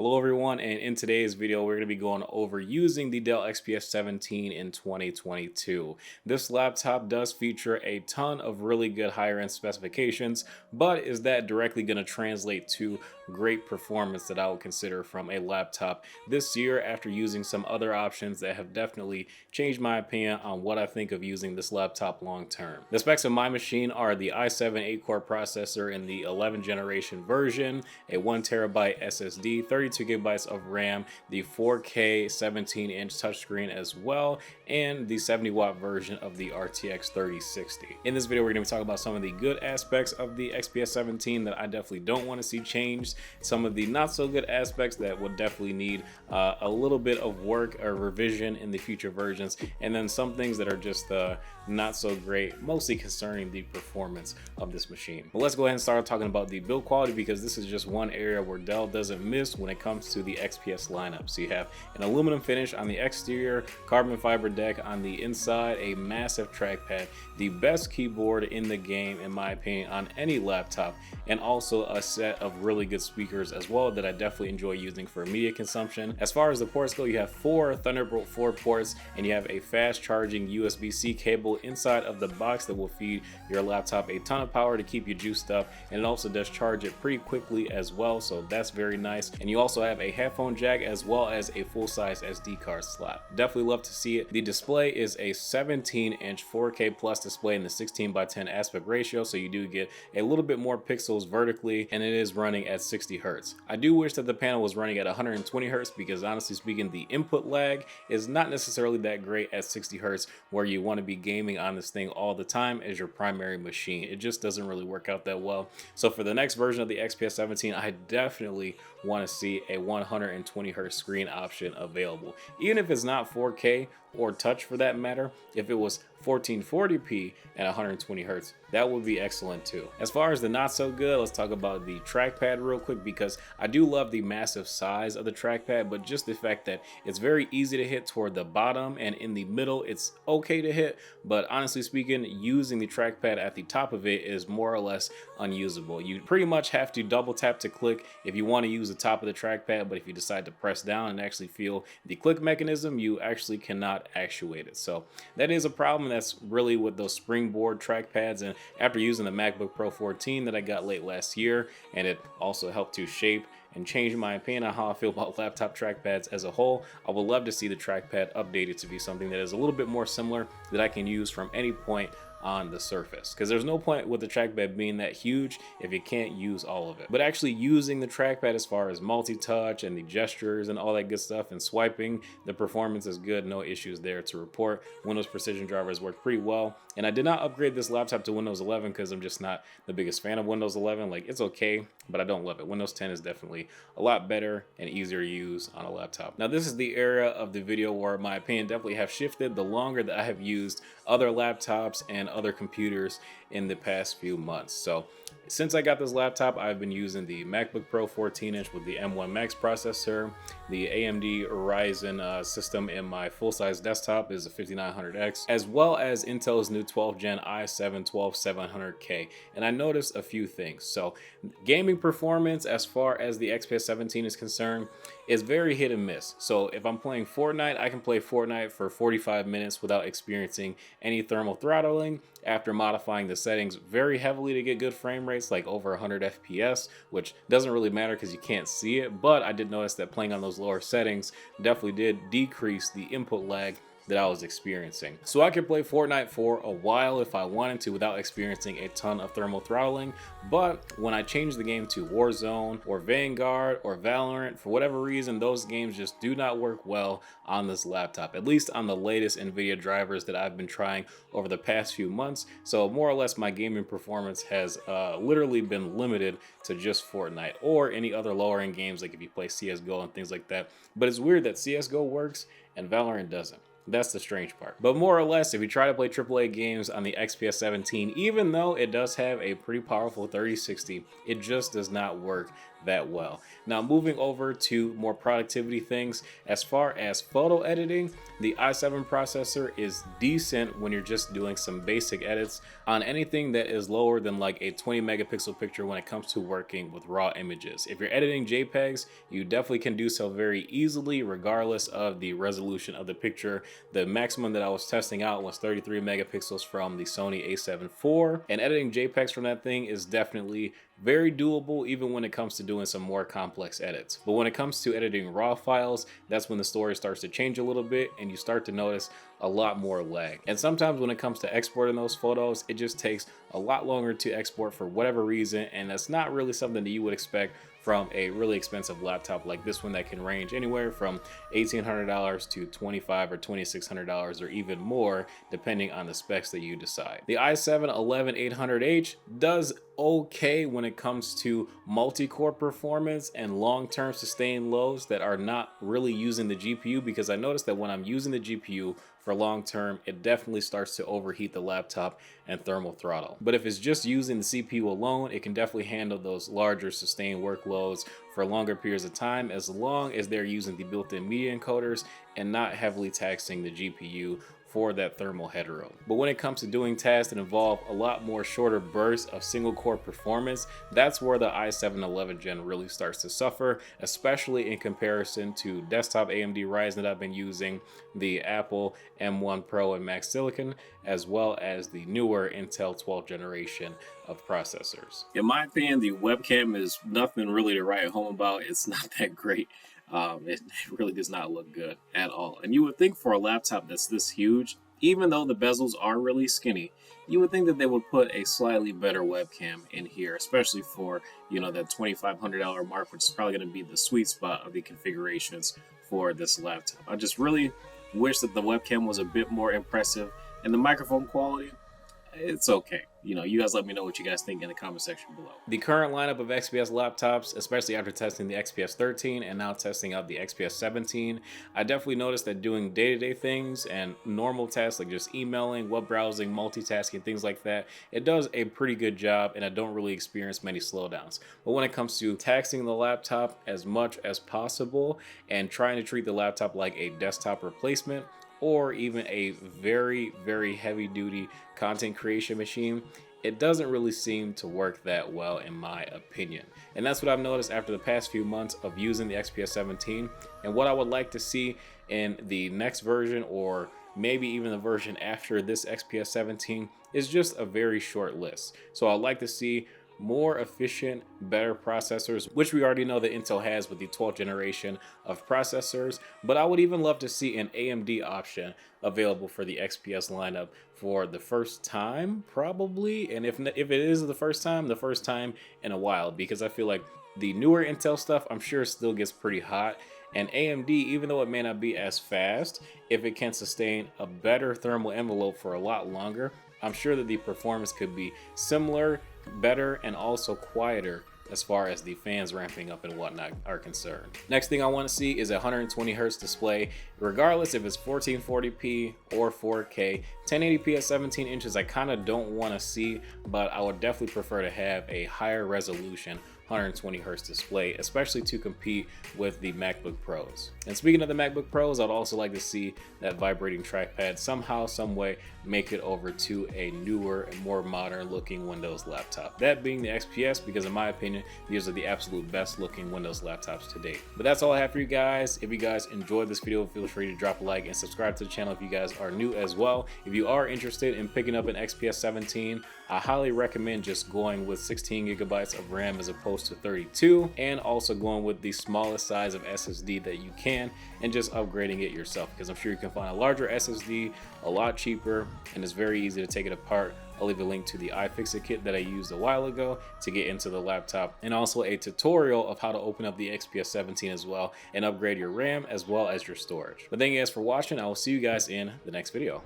Hello everyone, and in today's video we're going to be going over using the Dell XPS 17 in 2022. This laptop does feature a ton of really good higher end specifications, but is that directly going to translate to great performance that I would consider from a laptop this year after using some other options that have definitely changed my opinion on what I think of using this laptop long term. The specs of my machine are the i7 8-core processor in the 11th generation version, a 1TB SSD, 32 gigabytes of RAM, the 4K 17-inch touchscreen as well, and the 70-watt version of the RTX 3060. In this video, we're going to be talking about some of the good aspects of the XPS 17 that I definitely don't want to see changed, some of the not so good aspects that would definitely need a little bit of work or revision in the future versions, and then some things that are just not so great, mostly concerning the performance of this machine. But let's go ahead and start talking about the build quality, because this is just one area where Dell doesn't miss when it comes to the XPS lineup. So you have an aluminum finish on the exterior, carbon fiber deck on the inside, a massive trackpad, the best keyboard in the game in my opinion on any laptop, and also a set of really good speakers as well that I definitely enjoy using for media consumption. As far as the ports go, you have 4 Thunderbolt 4 ports, and you have a fast charging USB-C cable inside of the box that will feed your laptop a ton of power to keep you juiced up, and it also does charge it pretty quickly as well, so that's very nice. And you also have a headphone jack as well as a full-size SD card slot. Definitely love to see it. The display is a 17-inch 4K plus display in the 16:10 aspect ratio, so you do get a little bit more pixels vertically, and it is running at 60 Hz. I do wish that the panel was running at 120 Hz, because honestly speaking, the input lag is not necessarily that great at 60 Hz, where you want to be gaming on this thing all the time as your primary machine. It just doesn't really work out that well. So for the next version of the XPS 17, I definitely want to see a 120 Hz screen option available. Even if it's not 4K or touch for that matter, if it was 1440p at 120 Hz, that would be excellent too. As far as the not so good, let's talk about the trackpad real quick, because I do love the massive size of the trackpad, but just the fact that it's very easy to hit toward the bottom, and in the middle it's okay to hit, but honestly speaking, using the trackpad at the top of it is more or less unusable. You pretty much have to double tap to click if you want to use the top of the trackpad, but if you decide to press down and actually feel the click mechanism, you actually cannot actuate it. So that is a problem. That's really with those springboard trackpads, and after using the MacBook Pro 14 that I got late last year, and it also helped to shape and change my opinion on how I feel about laptop trackpads as a whole, I would love to see the trackpad updated to be something that is a little bit more similar that I can use from any point on the surface, because there's no point with the trackpad being that huge if you can't use all of it. But actually using the trackpad as far as multi-touch and the gestures and all that good stuff and swiping, the performance is good, no issues there to report. Windows Precision drivers work pretty well, and I did not upgrade this laptop to Windows 11 because I'm just not the biggest fan of Windows 11. Like, it's okay, but I don't love it. Windows 10 is definitely a lot better and easier to use on a laptop. Now, this is the area of the video where my opinion definitely have shifted the longer that I have used other laptops and other computers in the past few months. So since I got this laptop, I've been using the MacBook Pro 14-inch with the M1 Max processor. The AMD Ryzen system in my full-size desktop is a 5900X, as well as Intel's new 12th gen i7 12700K. And I noticed a few things. So gaming performance, as far as the XPS 17 is concerned, is very hit and miss. So if I'm playing Fortnite, I can play Fortnite for 45 minutes without experiencing any thermal throttling after modifying the settings very heavily to get good frame rates, like over 100 FPS, which doesn't really matter because you can't see it. But I did notice that playing on those lower settings definitely did decrease the input lag that I was experiencing. So I could play Fortnite for a while if I wanted to without experiencing a ton of thermal throttling, but when I changed the game to Warzone or Vanguard or Valorant, for whatever reason, those games just do not work well on this laptop, at least on the latest NVIDIA drivers that I've been trying over the past few months. So more or less my gaming performance has literally been limited to just Fortnite or any other lower end games, like if you play CSGO and things like that. But it's weird that CSGO works and Valorant doesn't. That's the strange part. But more or less, if you try to play AAA games on the XPS 17, even though it does have a pretty powerful 3060, it just does not work that well. Now moving over to more productivity things, as far as photo editing, the i7 processor is decent when you're just doing some basic edits on anything that is lower than like a 20 megapixel picture when it comes to working with raw images. If you're editing JPEGs, you definitely can do so very easily regardless of the resolution of the picture. The maximum that I was testing out was 33 megapixels from the Sony a7 IV, and editing JPEGs from that thing is definitely very doable even when it comes to doing some more complex edits. But when it comes to editing raw files, that's when the story starts to change a little bit and you start to notice a lot more lag. And sometimes when it comes to exporting those photos, it just takes a lot longer to export for whatever reason, and that's not really something that you would expect from a really expensive laptop like this one that can range anywhere from $1,800 to $2,500 or $2,600 or even more depending on the specs that you decide. The i7-11800H does okay when it comes to multi-core performance and long-term sustained loads that are not really using the GPU, because I noticed that when I'm using the GPU for long term, it definitely starts to overheat the laptop and thermal throttle. But if it's just using the CPU alone, it can definitely handle those larger sustained workloads for longer periods of time, as long as they're using the built-in media encoders and not heavily taxing the GPU for that thermal headroom. But when it comes to doing tasks that involve a lot more shorter bursts of single core performance, that's where the i7 11th gen really starts to suffer, especially in comparison to desktop AMD Ryzen that I've been using, the Apple M1 Pro and Max Silicon, as well as the newer Intel 12th generation of processors. In my opinion, the webcam is nothing really to write home about. It's not that great. It really does not look good at all. And you would think for a laptop that's this huge, even though the bezels are really skinny, you would think that they would put a slightly better webcam in here, especially for, you know, that $2,500 mark, which is probably going to be the sweet spot of the configurations for this laptop. I just really wish that the webcam was a bit more impressive, and the microphone quality, it's okay. You know, you guys let me know what you guys think in the comment section below. The current lineup of XPS laptops, especially after testing the XPS 13 and now testing out the XPS 17, I definitely noticed that doing day-to-day things and normal tasks like just emailing, web browsing, multitasking, things like that, it does a pretty good job and I don't really experience many slowdowns. But when it comes to taxing the laptop as much as possible and trying to treat the laptop like a desktop replacement, or even a very, very heavy duty content creation machine, it doesn't really seem to work that well in my opinion. And that's what I've noticed after the past few months of using the XPS 17, and what I would like to see in the next version, or maybe even the version after this XPS 17, is just a very short list. So I'd like to see more efficient, better processors, which we already know that Intel has with the 12th generation of processors, but I would even love to see an AMD option available for the XPS lineup for the first time, probably. And if it is the first time in a while, because I feel like the newer Intel stuff, I'm sure still gets pretty hot. And AMD, even though it may not be as fast, if it can sustain a better thermal envelope for a lot longer, I'm sure that the performance could be similar, better, and also quieter as far as the fans ramping up and whatnot are concerned. Next thing I want to see is a 120 Hz display, regardless if it's 1440p or 4K. 1080p at 17 inches I kind of don't want to see, but I would definitely prefer to have a higher resolution 120 Hz display, especially to compete with the MacBook Pros. And speaking of the MacBook Pros, I'd also like to see that vibrating trackpad somehow, some way make it over to a newer and more modern looking Windows laptop. That being the XPS, because in my opinion, these are the absolute best looking Windows laptops to date. But that's all I have for you guys. If you guys enjoyed this video, feel free to drop a like and subscribe to the channel if you guys are new as well. If you are interested in picking up an XPS 17, I highly recommend just going with 16 gigabytes of RAM as opposed to 32, and also going with the smallest size of SSD that you can and just upgrading it yourself, because I'm sure you can find a larger SSD a lot cheaper and it's very easy to take it apart. I'll leave a link to the iFixit kit that I used a while ago to get into the laptop, and also a tutorial of how to open up the XPS 17 as well and upgrade your RAM as well as your storage. But thank you guys for watching. I will see you guys in the next video.